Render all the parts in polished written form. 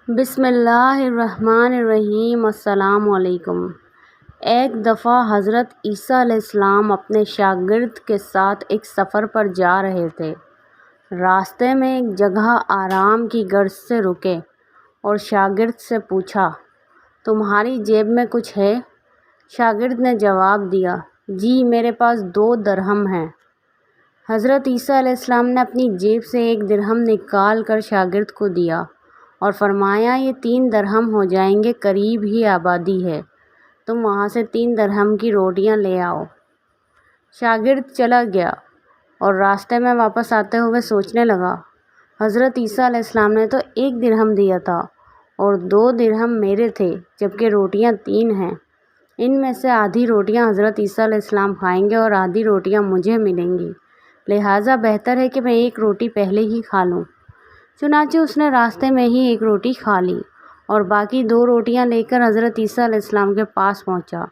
بسم اللہ الرحمن الرحیم۔ السلام علیکم۔ ایک دفعہ حضرت عیسیٰ علیہ السلام اپنے شاگرد کے ساتھ ایک سفر پر جا رہے تھے۔ راستے میں ایک جگہ آرام کی غرض سے رکے اور شاگرد سے پوچھا، تمہاری جیب میں کچھ ہے؟ شاگرد نے جواب دیا، جی میرے پاس 2 درہم ہیں۔ حضرت عیسیٰ علیہ السلام نے اپنی جیب سے 1 درہم نکال کر شاگرد کو دیا اور فرمایا، یہ 3 درہم ہو جائیں گے، قریب ہی آبادی ہے، تم وہاں سے 3 درہم کی روٹیاں لے آؤ۔ شاگرد چلا گیا اور راستے میں واپس آتے ہوئے سوچنے لگا، حضرت عیسیٰ علیہ السلام نے تو 1 درہم دیا تھا اور 2 درہم میرے تھے، جبکہ روٹیاں 3 ہیں۔ ان میں سے آدھی روٹیاں حضرت عیسیٰ علیہ السلام کھائیں گے اور آدھی روٹیاں مجھے ملیں گی، لہٰذا بہتر ہے کہ میں 1 روٹی پہلے ہی کھا لوں۔ چنانچہ اس نے راستے میں ہی 1 روٹی کھا لی اور باقی 2 روٹیاں لے کر حضرت عیسیٰ علیہ السلام کے پاس پہنچا۔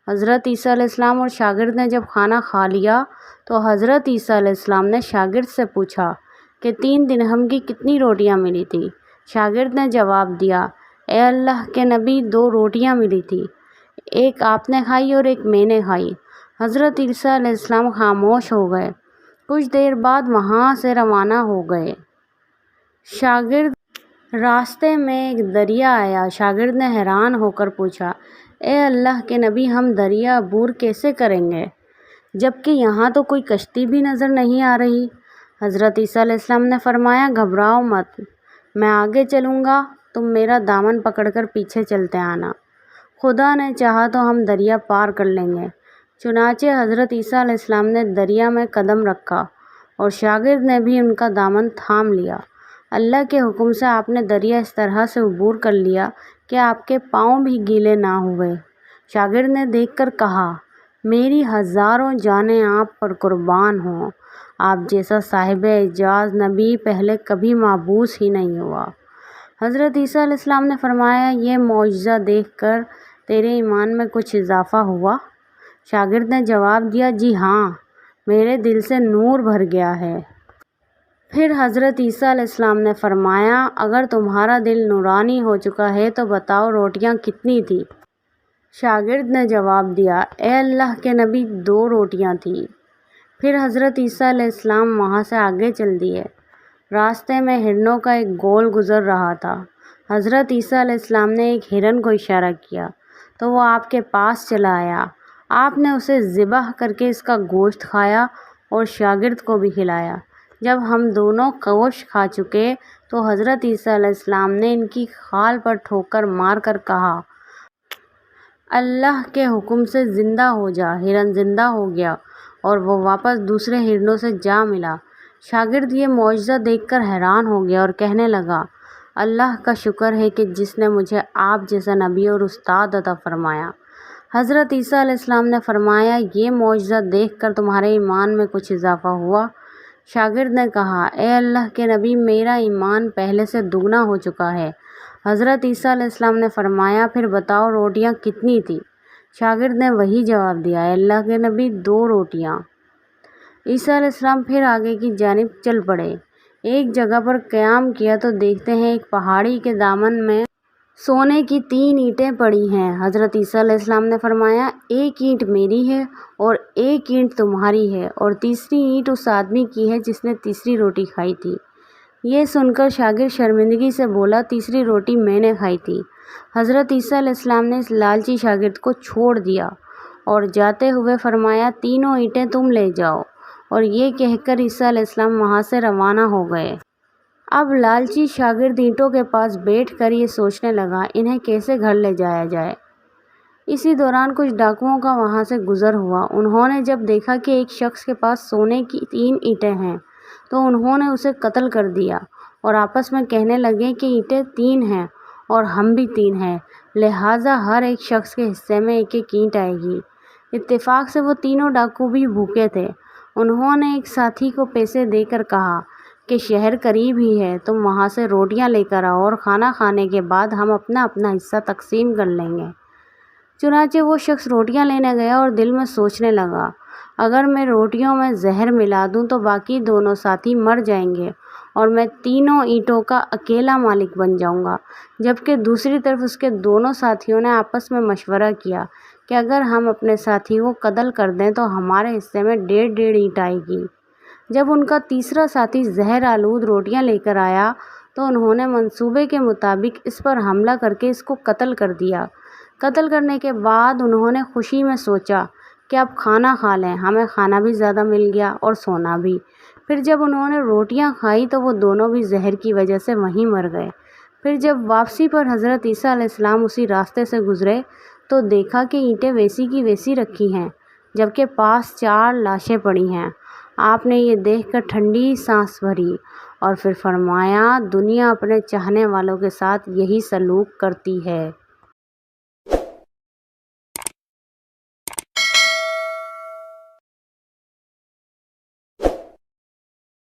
حضرت عیسیٰ علیہ السلام اور شاگرد نے جب کھانا کھا لیا تو حضرت عیسیٰ علیہ السلام نے شاگرد سے پوچھا کہ 3 درہم کی کتنی روٹیاں ملی تھی؟ شاگرد نے جواب دیا، اے اللہ کے نبی، 2 روٹیاں ملی تھی، ایک آپ نے کھائی اور ایک میں نے کھائی۔ حضرت عیسیٰ علیہ السلام خاموش ہو گئے۔ کچھ دیر بعد وہاں سے روانہ ہو گئے۔ راستے میں ایک دریا آیا۔ شاگرد نے حیران ہو کر پوچھا، اے اللہ کے نبی، ہم دریا عبور کیسے کریں گے، جبکہ یہاں تو کوئی کشتی بھی نظر نہیں آ رہی؟ حضرت عیسیٰ علیہ السلام نے فرمایا، گھبراؤ مت، میں آگے چلوں گا، تم میرا دامن پکڑ کر پیچھے چلتے آنا، خدا نے چاہا تو ہم دریا پار کر لیں گے۔ چنانچہ حضرت عیسیٰ علیہ السلام نے دریا میں قدم رکھا اور شاگرد نے بھی ان کا دامن تھام لیا۔ اللہ کے حکم سے آپ نے دریا اس طرح سے عبور کر لیا کہ آپ کے پاؤں بھی گیلے نہ ہوئے۔ شاگرد نے دیکھ کر کہا، میری ہزاروں جانیں آپ پر قربان ہوں، آپ جیسا صاحب اعجاز نبی پہلے کبھی مبعوث ہی نہیں ہوا۔ حضرت عیسیٰ علیہ السلام نے فرمایا، یہ معجزہ دیکھ کر تیرے ایمان میں کچھ اضافہ ہوا؟ شاگرد نے جواب دیا، جی ہاں، میرے دل سے نور بھر گیا ہے۔ پھر حضرت عیسیٰ علیہ السلام نے فرمایا، اگر تمہارا دل نورانی ہو چکا ہے تو بتاؤ روٹیاں کتنی تھیں؟ شاگرد نے جواب دیا، اے اللہ کے نبی، 2 روٹیاں تھیں۔ پھر حضرت عیسیٰ علیہ السلام وہاں سے آگے چل دیے۔ راستے میں ہرنوں کا ایک گول گزر رہا تھا۔ حضرت عیسیٰ علیہ السلام نے ایک ہرن کو اشارہ کیا تو وہ آپ کے پاس چلا آیا۔ آپ نے اسے ذبح کر کے اس کا گوشت کھایا اور شاگرد کو بھی کھلایا۔ جب ہم دونوں گوشت کھا چکے تو حضرت عیسیٰ علیہ السلام نے ان کی کھال پر ٹھوکر مار کر کہا، اللہ کے حکم سے زندہ ہو جا۔ ہرن زندہ ہو گیا اور وہ واپس دوسرے ہرنوں سے جا ملا۔ شاگرد یہ معجزہ دیکھ کر حیران ہو گیا اور کہنے لگا، اللہ کا شکر ہے کہ جس نے مجھے آپ جیسا نبی اور استاد عطا فرمایا۔ حضرت عیسیٰ علیہ السلام نے فرمایا، یہ معجزہ دیکھ کر تمہارے ایمان میں کچھ اضافہ ہوا؟ شاگرد نے کہا، اے اللہ کے نبی، میرا ایمان پہلے سے دگنا ہو چکا ہے۔ حضرت عیسیٰ علیہ السلام نے فرمایا، پھر بتاؤ روٹیاں کتنی تھیں؟ شاگرد نے وہی جواب دیا، اے اللہ کے نبی، 2 روٹیاں۔ عیسیٰ علیہ السلام پھر آگے کی جانب چل پڑے۔ ایک جگہ پر قیام کیا تو دیکھتے ہیں ایک پہاڑی کے دامن میں سونے کی 3 اینٹیں پڑی ہیں۔ حضرت عیسیٰ علیہ السلام نے فرمایا، 1 اینٹ میری ہے اور 1 اینٹ تمہاری ہے اور تیسری اینٹ اس آدمی کی ہے جس نے تیسری روٹی کھائی تھی۔ یہ سن کر شاگرد شرمندگی سے بولا، تیسری روٹی میں نے کھائی تھی۔ حضرت عیسیٰ علیہ السلام نے اس لالچی شاگرد کو چھوڑ دیا اور جاتے ہوئے فرمایا، تینوں اینٹیں تم لے جاؤ، اور یہ کہہ کر عیسیٰ علیہ السلام وہاں سے روانہ ہو گئے۔ اب لالچی شاگرد اینٹوں کے پاس بیٹھ کر یہ سوچنے لگا، انہیں کیسے گھر لے جایا جائے۔ اسی دوران کچھ ڈاکوؤں کا وہاں سے گزر ہوا۔ انہوں نے جب دیکھا کہ ایک شخص کے پاس سونے کی 3 اینٹیں ہیں تو انہوں نے اسے قتل کر دیا اور آپس میں کہنے لگے کہ اینٹیں 3 ہیں اور ہم بھی 3 ہیں، لہٰذا ہر ایک شخص کے حصے میں 1 اینٹ آئے گی۔ اتفاق سے وہ تینوں ڈاکو بھی بھوکے تھے۔ انہوں نے ایک ساتھی کو پیسے دے کر کہا کہ شہر قریب ہی ہے، تم وہاں سے روٹیاں لے کر آؤ اور کھانا کھانے کے بعد ہم اپنا اپنا حصہ تقسیم کر لیں گے۔ چنانچہ وہ شخص روٹیاں لینے گیا اور دل میں سوچنے لگا، اگر میں روٹیوں میں زہر ملا دوں تو باقی دونوں ساتھی مر جائیں گے اور میں تینوں اینٹوں کا اکیلا مالک بن جاؤں گا۔ جبکہ دوسری طرف اس کے دونوں ساتھیوں نے آپس میں مشورہ کیا کہ اگر ہم اپنے ساتھی کو قتل کر دیں تو ہمارے حصے میں 1.5 اینٹ آئے گی۔ جب ان کا تیسرا ساتھی زہر آلود روٹیاں لے کر آیا تو انہوں نے منصوبے کے مطابق اس پر حملہ کر کے اس کو قتل کر دیا۔ قتل کرنے کے بعد انہوں نے خوشی میں سوچا کہ اب کھانا کھا لیں، ہمیں کھانا بھی زیادہ مل گیا اور سونا بھی۔ پھر جب انہوں نے روٹیاں کھائی تو وہ دونوں بھی زہر کی وجہ سے وہیں مر گئے۔ پھر جب واپسی پر حضرت عیسیٰ علیہ السلام اسی راستے سے گزرے تو دیکھا کہ اینٹیں ویسی کی ویسی رکھی ہیں، جبکہ پاس 4 لاشیں پڑی ہیں۔ آپ نے یہ دیکھ کر ٹھنڈی سانس بھری اور پھر فرمایا، دنیا اپنے چاہنے والوں کے ساتھ یہی سلوک کرتی ہے۔